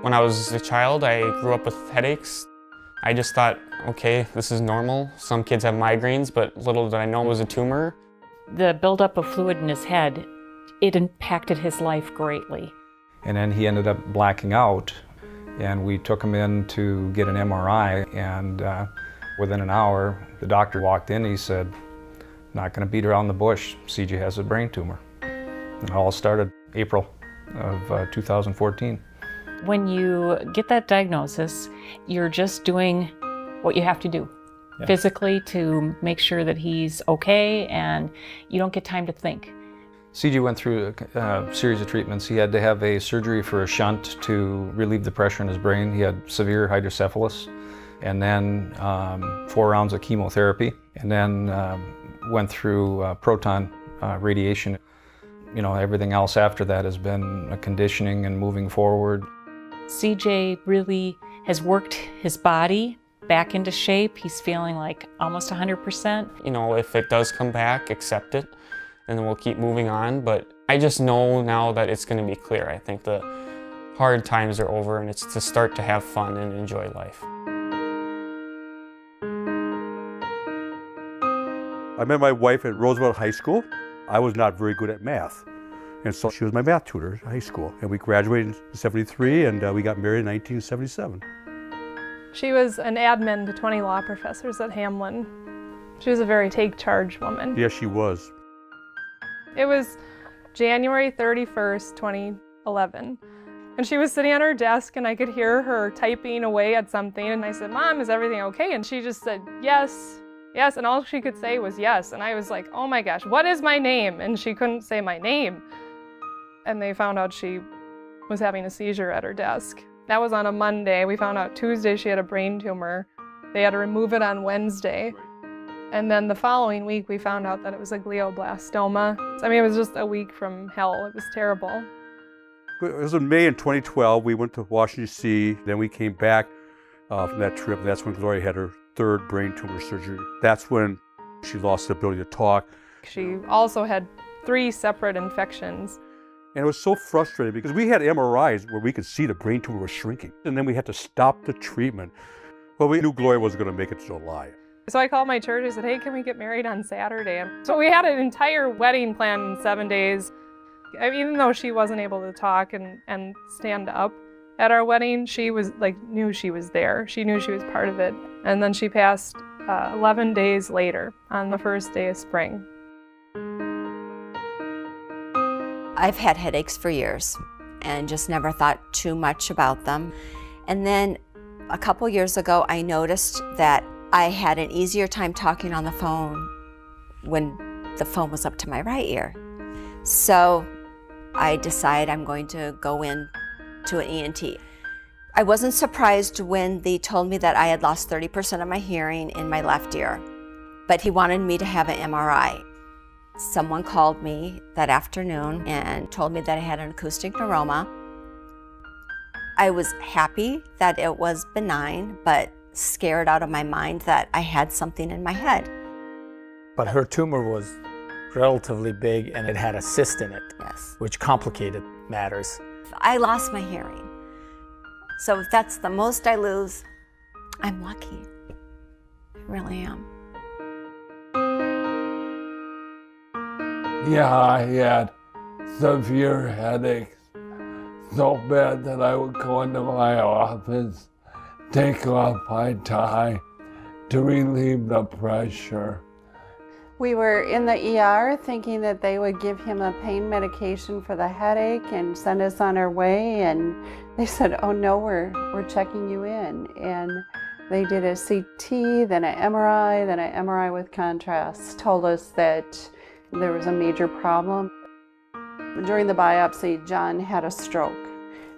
When I was a child, I grew up with headaches. I just thought, okay, this is normal. Some kids have migraines, but little did I know it was a tumor. The buildup of fluid in his head, it impacted his life greatly. And then he ended up blacking out, and we took him in to get an MRI, and within an hour, the doctor walked in, he said, "Not going to beat around the bush, CJ has a brain tumor." And it all started April of 2014. When you get that diagnosis, you're just doing what you have to do physically to make sure that he's okay, and you don't get time to think. CJ went through a series of treatments. He had to have a surgery for a shunt to relieve the pressure in his brain. He had severe hydrocephalus, and then 4 rounds of chemotherapy, and then went through proton radiation. You know, everything else after that has been conditioning and moving forward. CJ really has worked his body back into shape. He's feeling like almost 100%. You know, if it does come back, accept it, and then we'll keep moving on. But I just know now that it's going to be clear. I think the hard times are over, and it's to start to have fun and enjoy life. I met my wife at Roosevelt High School. I was not very good at math, and so she was my math tutor at high school. And we graduated in '73, and we got married in 1977. She was an admin to 20 law professors at Hamlin. She was a very take-charge woman. Yes, she was. It was January 31st, 2011. And she was sitting at her desk, and I could hear her typing away at something. And I said, "Mom, is everything okay?" And she just said, "Yes, yes." And all she could say was yes. And I was like, "Oh my gosh, what is my name?" And she couldn't say my name. And they found out she was having a seizure at her desk. That was on a Monday. We found out Tuesday she had a brain tumor. They had to remove it on Wednesday. And then the following week, we found out that it was a glioblastoma. I mean, it was just a week from hell. It was terrible. It was in May in 2012. We went to Washington, D.C. Then we came back from that trip. That's when Gloria had her 3rd brain tumor surgery. That's when she lost the ability to talk. She also had 3 separate infections. And it was so frustrating because we had MRIs where we could see the brain tumor was shrinking. And then we had to stop the treatment. Well, we knew Gloria wasn't going to make it to July. So I called my church and said, "Hey, can we get married on Saturday?" So we had an entire wedding planned in 7 days. I mean, even though she wasn't able to talk and stand up at our wedding, she was knew she was there. She knew she was part of it. And then she passed 11 days later on the first day of spring. I've had headaches for years and just never thought too much about them. And then a couple years ago, I noticed that I had an easier time talking on the phone when the phone was up to my right ear. So I decided I'm going to go in to an ENT. I wasn't surprised when they told me that I had lost 30% of my hearing in my left ear, but he wanted me to have an MRI. Someone called me that afternoon and told me that I had an acoustic neuroma. I was happy that it was benign, but scared out of my mind that I had something in my head. But her tumor was relatively big and it had a cyst in it, Yes. which complicated matters. I lost my hearing. So if that's the most I lose, I'm lucky. I really am. Yeah, I had severe headaches, so bad that I would go into my office, take off my tie to relieve the pressure. We were in the ER thinking that they would give him a pain medication for the headache and send us on our way, and they said, "Oh no, we're checking you in." And they did a CT, then an MRI, then an MRI with contrast, told us that there was a major problem. During the biopsy, John had a stroke,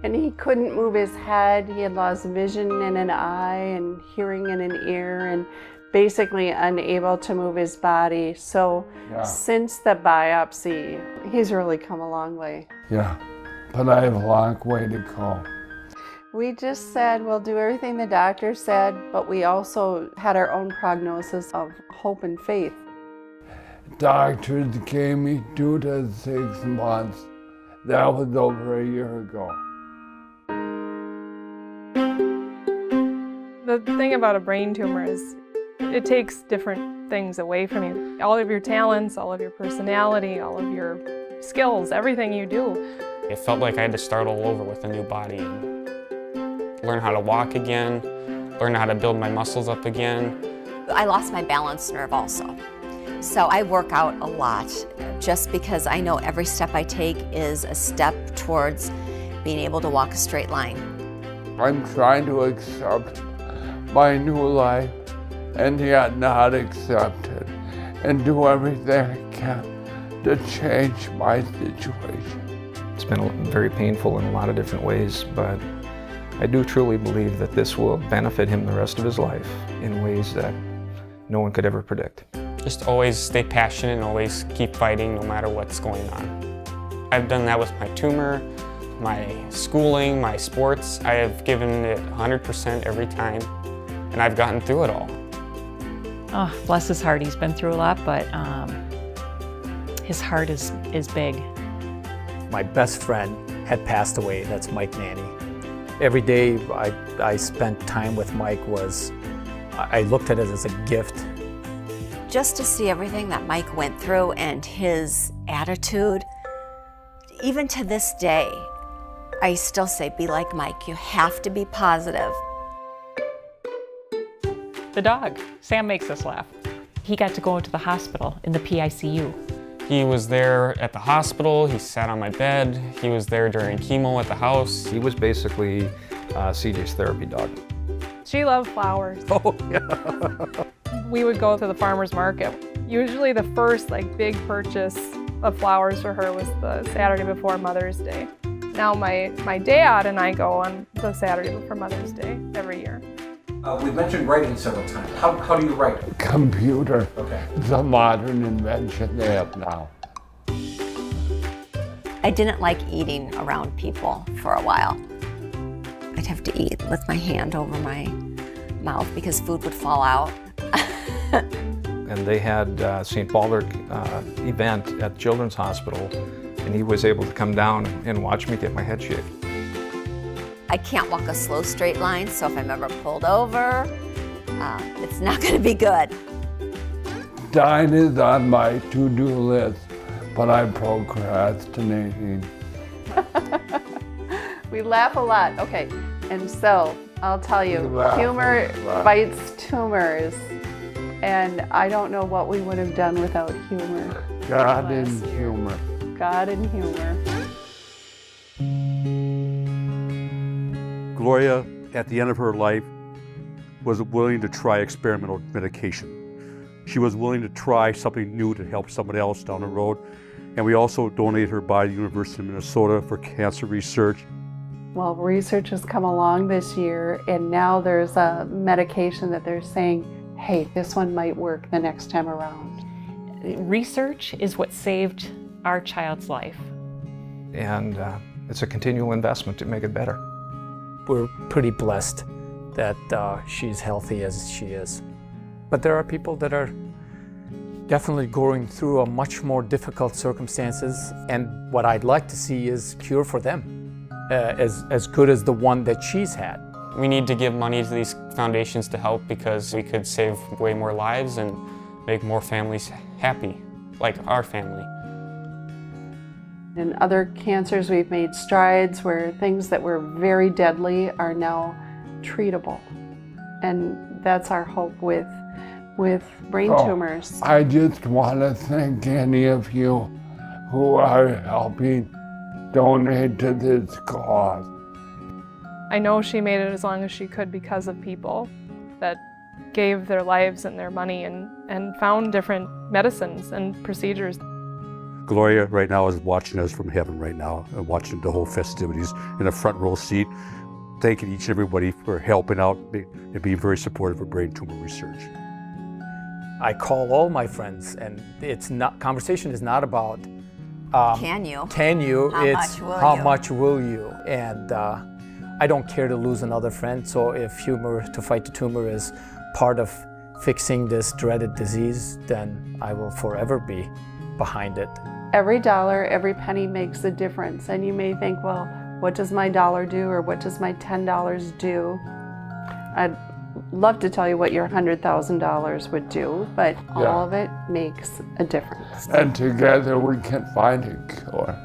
and he couldn't move his head. He had lost vision in an eye and hearing in an ear, and basically unable to move his body. So since the biopsy, he's really come a long way. Yeah, but I have a long way to go. We just said we'll do everything the doctor said, but we also had our own prognosis of hope and faith. Doctors gave me 2 to 6 months. That was over a year ago. The thing about a brain tumor is it takes different things away from you. All of your talents, all of your personality, all of your skills, everything you do. It felt like I had to start all over with a new body and learn how to walk again, learn how to build my muscles up again. I lost my balance nerve also. So I work out a lot just because I know every step I take is a step towards being able to walk a straight line. I'm trying to accept my new life and yet not accept it, and do everything I can to change my situation. It's been very painful in a lot of different ways, but I do truly believe that this will benefit him the rest of his life in ways that no one could ever predict. Just always stay passionate and always keep fighting no matter what's going on. I've done that with my tumor, my schooling, my sports. I have given it 100% every time, and I've gotten through it all. Oh, bless his heart. He's been through a lot, but his heart is big. My best friend had passed away. That's Mike Nanny. Every day I spent time with Mike I looked at it as a gift. Just to see everything that Mike went through and his attitude, even to this day, I still say, be like Mike. You have to be positive. The dog, Sam, makes us laugh. He got to go into the hospital in the PICU. He was there at the hospital, he sat on my bed, he was there during chemo at the house. He was basically CJ's therapy dog. She loved flowers. Oh, yeah. We would go to the farmer's market. Usually the first big purchase of flowers for her was the Saturday before Mother's Day. Now my dad and I go on the Saturday before Mother's Day every year. We've mentioned writing several times. How do you write? Computer. Okay. It's a modern invention they have now. I didn't like eating around people for a while. I'd have to eat with my hand over my mouth because food would fall out. And they had St. Baldrick event at Children's Hospital, and he was able to come down and watch me get my head shaved. I can't walk a slow straight line, so if I'm ever pulled over, it's not going to be good. Dine is on my to-do list, but I'm procrastinating. We laugh a lot. Okay, and so I'll tell you, humor fights tumors, and I don't know what we would have done without humor. God and humor. God and humor. Gloria, at the end of her life, was willing to try experimental medication. She was willing to try something new to help someone else down the road. And we also donated her body to the University of Minnesota for cancer research. Well, research has come along this year, and now there's a medication that they're saying, hey, this one might work the next time around. Research is what saved our child's life. And it's a continual investment to make it better. We're pretty blessed that she's healthy as she is. But there are people that are definitely going through a much more difficult circumstances, and what I'd like to see is cure for them, as good as the one that she's had. We need to give money to these foundations to help because we could save way more lives and make more families happy, like our family. In other cancers, we've made strides where things that were very deadly are now treatable. And that's our hope with brain tumors. I just want to thank any of you who are helping donate to this cause. I know she made it as long as she could because of people that gave their lives and their money and found different medicines and procedures. Gloria right now is watching us from heaven right now and watching the whole festivities in a front row seat, thanking each and everybody for helping out and being very supportive of brain tumor research. I call all my friends, and it's not, conversation is not about Can you? It's how much will you? And I don't care to lose another friend, so if Humor to Fight the Tumor is part of fixing this dreaded disease, then I will forever be behind it. Every dollar, every penny makes a difference, and you may think, well, what does my dollar do, or what does my $10 do? love to tell you what your $100,000 would do, but Yeah. all of it makes a difference. And together we can find a cure.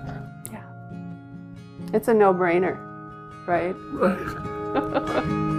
It's a no-brainer, right? Right.